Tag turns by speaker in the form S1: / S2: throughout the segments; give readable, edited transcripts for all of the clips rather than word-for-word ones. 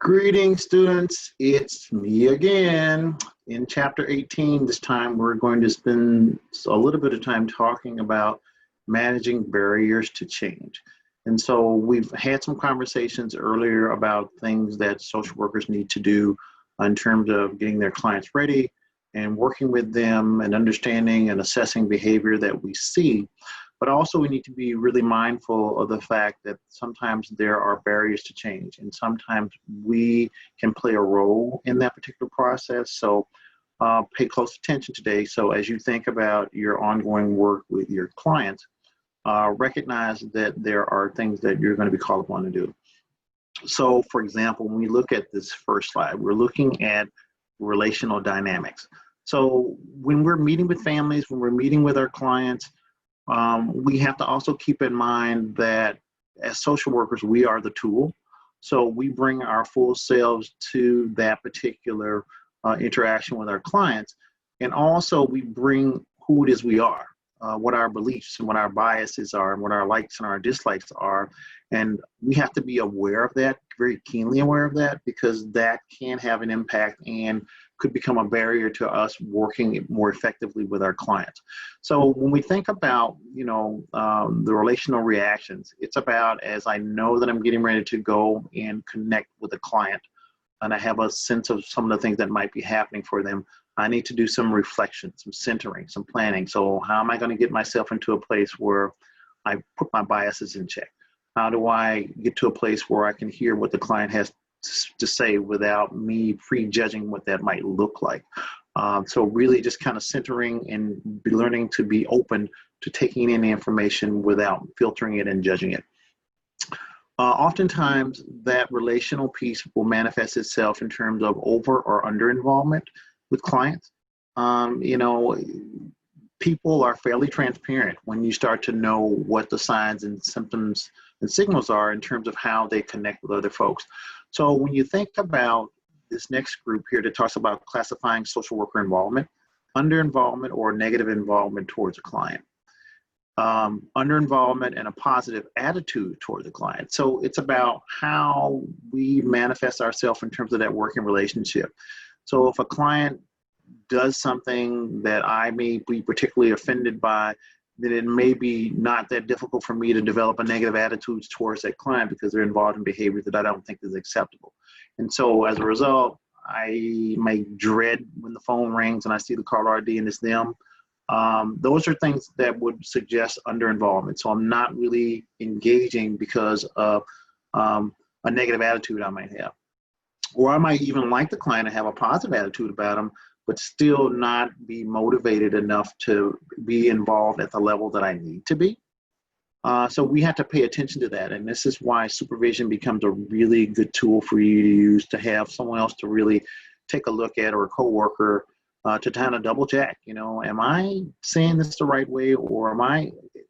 S1: Greetings, students. It's me again. In chapter 18, this time we're going to spend a little bit of time talking about managing barriers to change. And so we've had some conversations earlier about things that social workers need to do in terms of getting their clients ready and working with them and understanding and assessing behavior that we see. But also we need to be really mindful of the fact that sometimes there are barriers to change, and sometimes we can play a role in that particular process. So pay close attention today. So as you think about your ongoing work with your clients, recognize that there are things that you're going to be called upon to do. So for example, when we look at this first slide, we're looking at relational dynamics. So when we're meeting with families, when we're meeting with our clients, we have to also keep in mind that as social workers, we are the tool. So we bring our full selves to that particular interaction with our clients. And also we bring who it is we are, what our beliefs and what our biases are and what our likes and our dislikes are. And we have to be aware of that, very keenly aware of that, because that can have an impact and could become a barrier to us working more effectively with our clients. So when we think about, the relational reactions, it's about, as I know that I'm getting ready to go and connect with a client, and I have a sense of some of the things that might be happening for them, I need to do some reflection, some centering, some planning. So how am I going to get myself into a place where I put my biases in check? How do I get to a place where I can hear what the client has to say without me prejudging what that might look like? So really just kind of centering and be learning to be open to taking in the information without filtering it and judging it. Oftentimes that relational piece will manifest itself in terms of over or under involvement with clients. People are fairly transparent when you start to know what the signs and symptoms and signals are in terms of how they connect with other folks. So when you think about this next group here that talks about classifying social worker involvement, under involvement or negative involvement towards a client, under involvement and a positive attitude toward the client. So it's about how we manifest ourselves in terms of that working relationship. So if a client does something that I may be particularly offended by, then it may be not that difficult for me to develop a negative attitude towards that client because they're involved in behavior that I don't think is acceptable. And so as a result, I may dread when the phone rings and I see the caller ID and it's them. Those are things that would suggest under involvement. So I'm not really engaging because of a negative attitude I might have. Or I might even like the client and have a positive attitude about them, but still not be motivated enough to be involved at the level that I need to be. So we have to pay attention to that. And this is why supervision becomes a really good tool for you to use, to have someone else to really take a look at, or a coworker to kind of double check, am I saying this the right way, or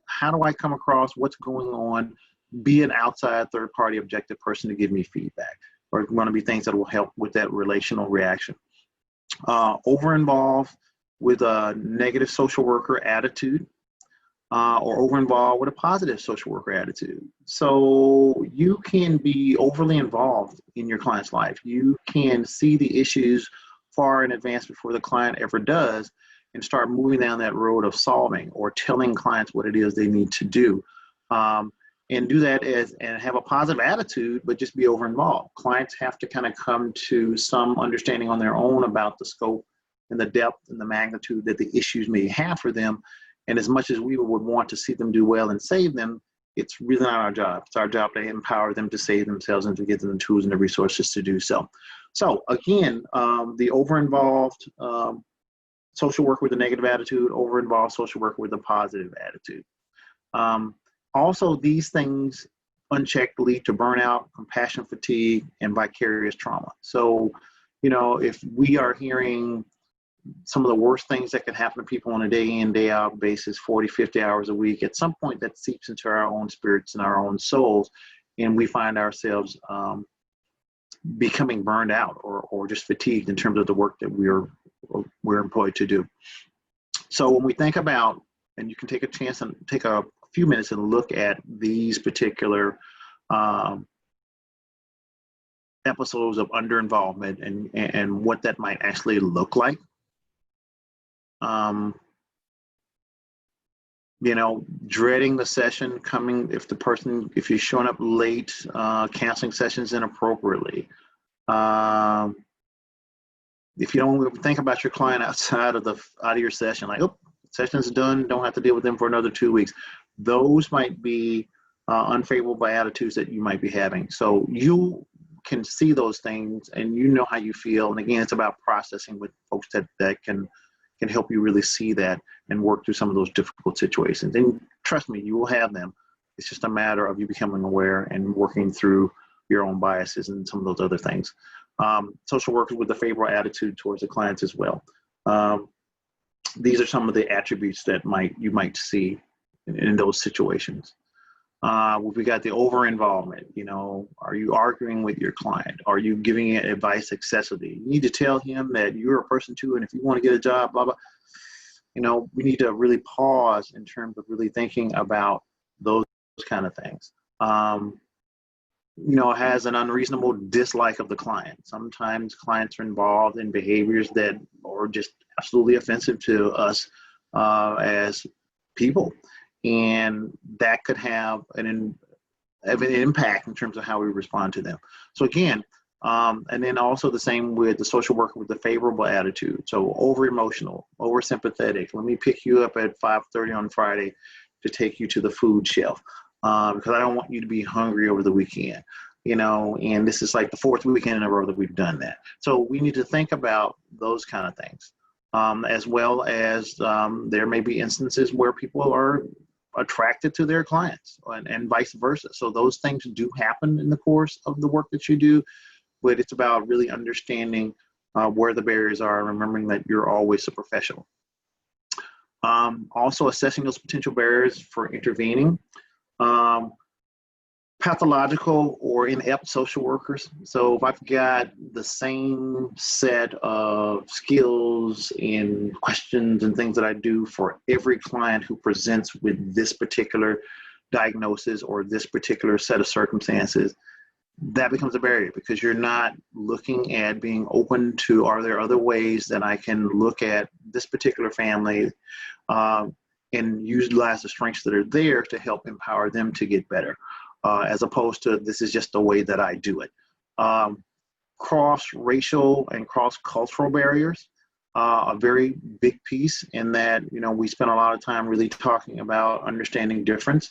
S1: how do I come across, what's going on? Be an outside third party objective person to give me feedback, or going to be things that will help with that relational reaction. Over-involved with a negative social worker attitude, or over-involved with a positive social worker attitude. So you can be overly involved in your client's life. You can see the issues far in advance before the client ever does, and start moving down that road of solving or telling clients what it is they need to do. And do that and have a positive attitude, but just be over involved. Clients have to kind of come to some understanding on their own about the scope and the depth and the magnitude that the issues may have for them. And as much as we would want to see them do well and save them, it's really not our job. It's our job to empower them to save themselves and to give them the tools and the resources to do so. So again, the over-involved social worker with a negative attitude, over-involved social worker with a positive attitude. Also, these things unchecked lead to burnout, compassion fatigue, and vicarious trauma. So, if we are hearing some of the worst things that can happen to people on a day in, day out basis, 40, 50 hours a week, at some point that seeps into our own spirits and our own souls, and we find ourselves becoming burned out or just fatigued in terms of the work that we're employed to do. So when we think about, and you can take a chance and take a few minutes and look at these particular episodes of under-involvement and what that might actually look like. You know, dreading the session coming if you're showing up late, canceling sessions inappropriately. If you don't think about your client outside of your session, like, oh, session's done, don't have to deal with them for another 2 weeks. Those might be unfavorable attitudes that you might be having. So you can see those things and you know how you feel. And again, it's about processing with folks that can help you really see that and work through some of those difficult situations. And trust me, you will have them. It's just a matter of you becoming aware and working through your own biases and some of those other things. Social workers with a favorable attitude towards the clients as well. These are some of the attributes that you might see in those situations. We got the over-involvement. You know, are you arguing with your client? Are you giving it advice excessively? You need to tell him that you're a person too, and if you want to get a job, blah, blah. You know, we need to really pause in terms of really thinking about those kind of things. You know, has an unreasonable dislike of the client. Sometimes clients are involved in behaviors that are just absolutely offensive to us as people. And that could have an impact in terms of how we respond to them. So again, and then also the same with the social worker with the favorable attitude. So over emotional, over sympathetic. Let me pick you up at 5:30 on Friday to take you to the food shelf because I don't want you to be hungry over the weekend. You know, and this is like the 4th weekend in a row that we've done that. So we need to think about those kind of things, as well as there may be instances where people are attracted to their clients and vice versa. So those things do happen in the course of the work that you do, but it's about really understanding where the barriers are and remembering that you're always a professional. Also assessing those potential barriers for intervening. Pathological or inept social workers. So if I've got the same set of skills and questions and things that I do for every client who presents with this particular diagnosis or this particular set of circumstances, that becomes a barrier because you're not looking at being open to, are there other ways that I can look at this particular family and utilize the strengths that are there to help empower them to get better. As opposed to this is just the way that I do it. Cross-racial and cross-cultural barriers, a very big piece in that, you know, we spend a lot of time really talking about understanding difference.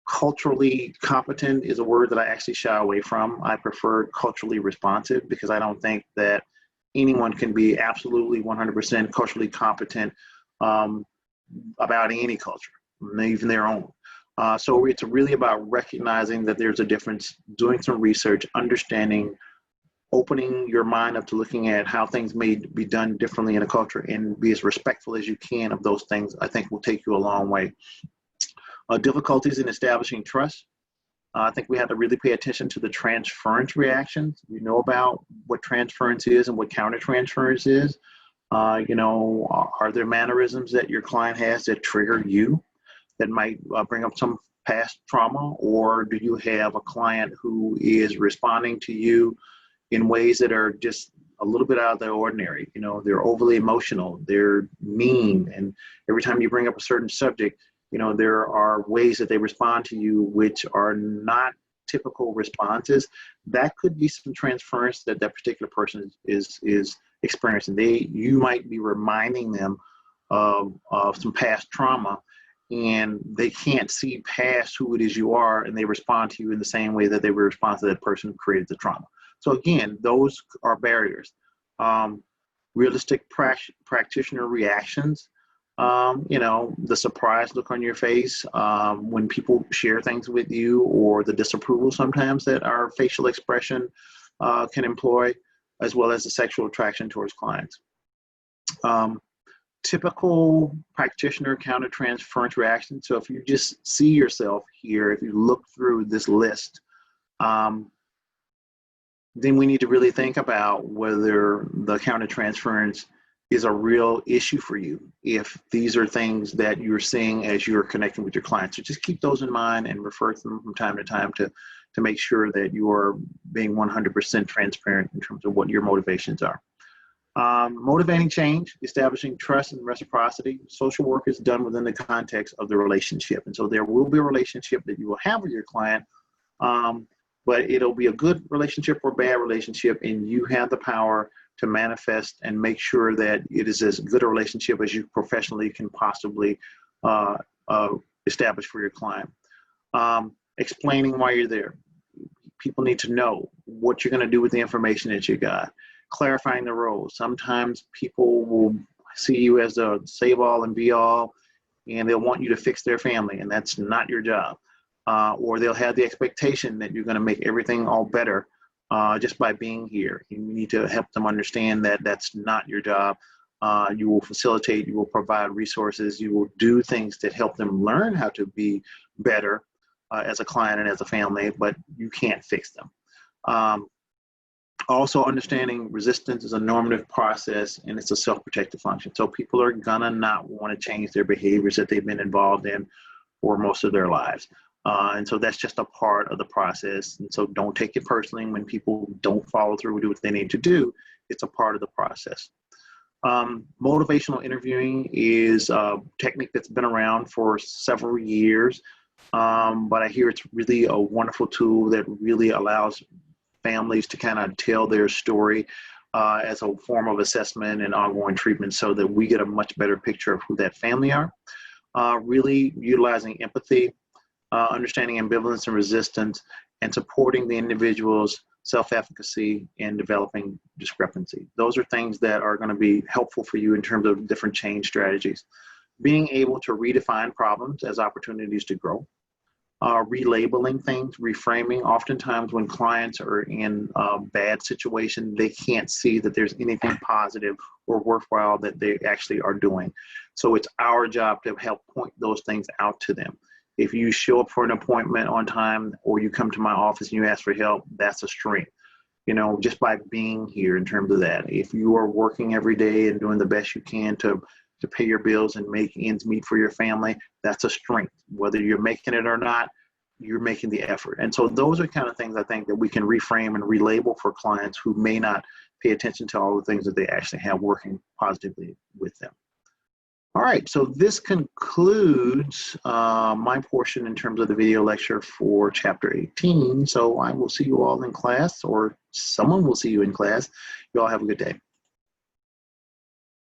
S1: Culturally competent is a word that I actually shy away from. I prefer culturally responsive because I don't think that anyone can be absolutely 100% culturally competent about any culture, even their own. So it's really about recognizing that there's a difference, doing some research, understanding, opening your mind up to looking at how things may be done differently in a culture and be as respectful as you can of those things, I think will take you a long way. Difficulties in establishing trust. I think we have to really pay attention to the transference reactions. You know about what transference is and what countertransference is. You know, are there mannerisms that your client has that trigger you? That might bring up some past trauma, or do you have a client who is responding to you in ways that are just a little bit out of the ordinary? You know, they're overly emotional, they're mean, and every time you bring up a certain subject, you know, there are ways that they respond to you which are not typical responses. That could be some transference that that particular person is experiencing. You might be reminding them of some past trauma, and they can't see past who it is you are, and they respond to you in the same way that they would respond to that person who created the trauma. So again, those are barriers. Realistic practitioner reactions, you know, the surprise look on your face when people share things with you, or the disapproval sometimes that our facial expression can employ, as well as the sexual attraction towards clients. Typical practitioner countertransference reaction. So if you just see yourself here, if you look through this list, then we need to really think about whether the countertransference is a real issue for you, if these are things that you're seeing as you're connecting with your clients. So just keep those in mind and refer to them from time to time to to make sure that you are being 100% transparent in terms of what your motivations are. Motivating change, establishing trust and reciprocity. Social work is done within the context of the relationship. And so there will be a relationship that you will have with your client, but it'll be a good relationship or bad relationship, and you have the power to manifest and make sure that it is as good a relationship as you professionally can possibly establish for your client. Explaining why you're there. People need to know what you're going to do with the information that you got. Clarifying the roles. Sometimes people will see you as a save all and be all, and they'll want you to fix their family, and that's not your job. Or they'll have the expectation that you're going to make everything all better just by being here. You need to help them understand that that's not your job. You will facilitate, you will provide resources, you will do things that help them learn how to be better as a client and as a family, but you can't fix them. Also understanding resistance is a normative process, and it's a self-protective function. So people are gonna not want to change their behaviors that they've been involved in for most of their lives. And so that's just a part of the process. And so don't take it personally when people don't follow through and do what they need to do. It's a part of the process. Motivational interviewing is a technique that's been around for several years, but I hear it's really a wonderful tool that really allows families to kind of tell their story as a form of assessment and ongoing treatment, so that we get a much better picture of who that family are. Really utilizing empathy, understanding ambivalence and resistance, and supporting the individual's self-efficacy and developing discrepancy. Those are things that are going to be helpful for you in terms of different change strategies. Being able to redefine problems as opportunities to grow. Relabeling things, reframing. Oftentimes when clients are in a bad situation, they can't see that there's anything positive or worthwhile that they actually are doing. So it's our job to help point those things out to them. If you show up for an appointment on time, or you come to my office and you ask for help, that's a strength. You know, just by being here in terms of that. If you are working every day and doing the best you can to pay your bills and make ends meet for your family, that's a strength. Whether you're making it or not, you're making the effort. And so those are kind of things I think that we can reframe and relabel for clients who may not pay attention to all the things that they actually have working positively with them. All right, so this concludes my portion in terms of the video lecture for chapter 18. So I will see you all in class, or someone will see you in class. You all have a good day.